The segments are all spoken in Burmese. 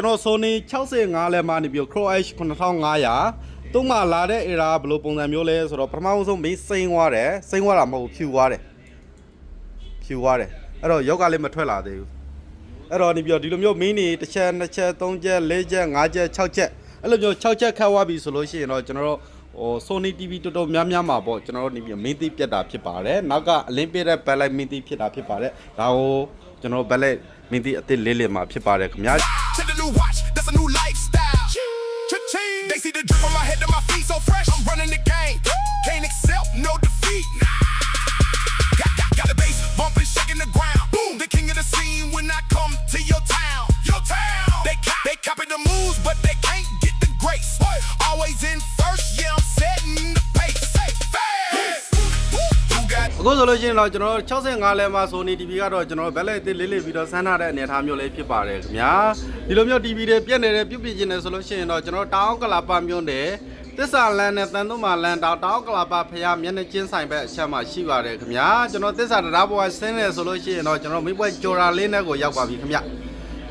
ကျွန်တော် Sony 65လဲမှာနေပြီး Pro H 9500သူ့မှာလာတဲ့ era ဘယ်လိုပုံစံမျိုးလဲဆိုတော့ပထမဆုံးမင်းစိမ့်သွားတယ်စိမ့်သွားတာမဟုတ်ဖြူသွားတယ်အဲ့တော့ရောက်ကလည်းမထွက်လာသေးဘူးအဲ့တော့နေပြီးဒီလိုမျိုးမင်းနေတစ်ချက်နှစ်ချက်သုံးချက်လေးချက်ငါးချက်၆ချက်အဲ့လိုမျိုး6ချက်ခတ်သွားပြီဆိုလို့ရှိရင်တော့ကျွန်တော်တို့Sony TV တော်တော်များများမှာပေါ့ကျွန်တော်တို့နေပြီးမင်းသိပြတ်တာဖြစ်ပါတယ်နောက်ကအလင်းပြတဲ့ backlight မင်းသိဖြစ်တာဖြစ်ပါတယ်ဒါကိုကျွန်တော် backlight မင်းသိအစ်စ်လေးမှာဖြစ်ပါတယ်ခင်ဗျာThat's a new lifestyle. They see the drip on my head and my feet so fresh. I'm running the game. Can't accept no defeat. Got the bass bumping, shaking the ground. Boom, the king of the scene when I come to your town. They copy the moves, but they can't get the grace. Always in first, yeah, I'm setting the pace. အခုဆိုလို့ရှိရင်တော့ကျွန်တော်65လဲမှာ Sony TV ကတော့ကျွန်တော်ဘက်လက်အစ်စ်လေးပြီးတော့စမ်းထားတဲ့အနေအထားမျိုးလေးဖြစ်ပါတယ်ခင်ဗျာဒီလိုမျိုး TV တွေပြက်နေတယ်ပြုတ်ပြခြင်းတယ်ဆိုလို့ရှိရင်တော့ကျွန်တော်တောင်ကလာပါမျိုးနဲ့သစ္စာလန်နဲ့တန်သုံးမာလန်တောင်ကလာပါဖရားမျက်နှာချင်းဆိုင်ဘက်အချက်မှာရှိပါတယ်ခင်ဗျာကျွန်တော်သစ္စာတရားဘွားဆင်းတယ်ဆိုလို့ရှိရင်တော့ကျွန်တော်မိဘကြော်ရာလေးနဲ့ကိုရောက်ပါပြီခင်ဗျာ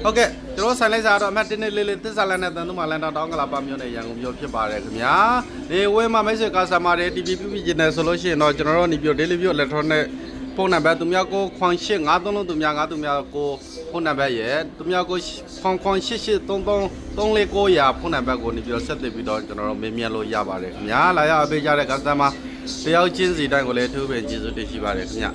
ဟုတ်ကဲ့ကျွန်တော်ဆိုင်လိုက်စားတော့အမှတ်1နဲ့လေးသစ္စာလန်နဲ့တန်သုံးမာလန်တောင်ကလာပါမျိုးနဲ့ရန်ကုန်မြို့ဖြစ်ပါတယ်ခင်ဗျာဒီဝင်းမှာမိတ်ဆွေကာဆာမာတွေ TV ပြုတ်ပြခြင်းတယ်ဆိုလို့ရှိရင်တော့ကျွန်တော်တို့နေပြီး daily view electronic ဖုန်းနံပါတ်သူများကိုခွန်8 53လုံးသူများ9သူများကိုဖုန်းနံပါတ်ရဲ့သူများကိုခွန်8 8 33 349ရာဖုန်းနံပါတ်ကိုနေပြီးတော့ဆက်သွယ်ပြီးတော့ကျွန်တော်တို့မေးမြန်းလို့ရပါတယ်ခင်ဗျာလာရအပေးကြတဲ့ customer တယောက်ချင်းစီတိုင်းကိုလည်းအထူးပဲကျေးဇူးတင်ရှိပါတယ်ခင်ဗျာ